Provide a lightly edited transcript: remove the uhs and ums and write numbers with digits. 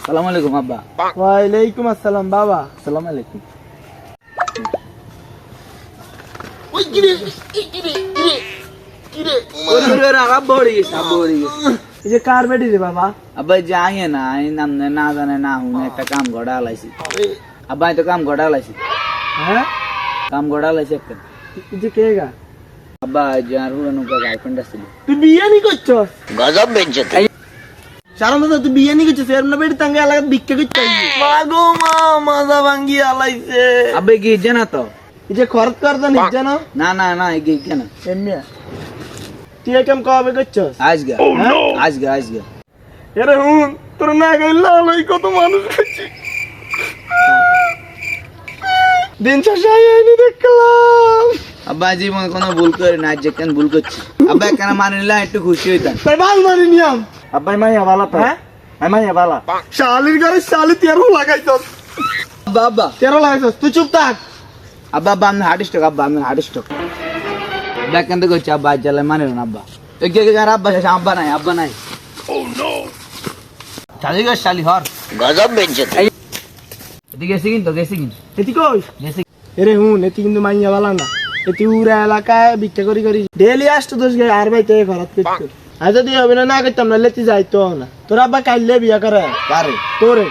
আসসালামু আলাইকুম আব্বা। ওয়ালাইকুম আসসালাম বাবা। আসসালামু আলাইকুম। ওই কিরে কিরে কিরে কিরে ওরে আব্বা হয়ে গেছে, আব্বা হয়ে গেছে। এই যে কার বেটি রে বাবা? আব্বা যে আইয়ে না, আই নামনে না জানে না হুনে একটা কাম গড়া লাইছি। আব্বা তো কাম গড়া লাইছি, হ্যাঁ কাম গড়া লাইছি একটা। এই যে কে গা? আব্বা যে আর হুরানো গার্লফ্রেন্ড আছিল। তুই বিয়ে নি করছস? গজব বেজ্জতি। সারাম দাদা তুই বিয়ে নি করছস? এর না বেটি তাঙ্গে আলাদা ভিক্ষা করতে আইবি। মা গো মা, মাজা ভাঙ্গি আলাইছে। আব্বা কি জানা তো? এই যে খরচ করতে নি জানো? না না না এই কেন এমনিয়া তুই কেম কবে করছস? আজকে আজকে এরে হুন তোর না গইলা লই কত মানুষ করছি। দিন শেষে আইনি দেখলাম। আব্বা জীবন কোনো ভুল করে না, আজ যে কেন ভুল করছি। আব্বা কেন মানে নিলে একটু খুশি হইতাম। তাই বাল মারি নিয়াম। আব্বাই মাইয়া বালা তো, হ্যাঁ আই মাইয়া বালা। শালির ঘরে শালি তেরো লাগাইছস। আব্বা আব্বা তেরো লাগাইছস, তুই চুপ থাক। আব্বা আব্বা আমি হার্ট স্ট্রোক, আব্বা আমি হার্ট স্ট্রোক। আব্বা কেন করছি আব্বা আজ জ্বালায় মানে না আব্বা। আব্বা শেষ, আব্বা নাই আব্বা নাই। শালি গো শালি হর গজব বেজ্জতি। এদিকে গেছি কিন্তু এটি কই? গেছি। এরে হুন এটি কিন্তু মাইয়া বালা না। এটি উড়া এলাকায় ভিক্ষা করি করি ডেলি আসতো দোষ গে আর বাইতে ঘরাত করতো। আজ যদি হবে না করতাম না লেতি যাইতো না। তোর আব্বা কাইলে বিয়া করে কারে তোরে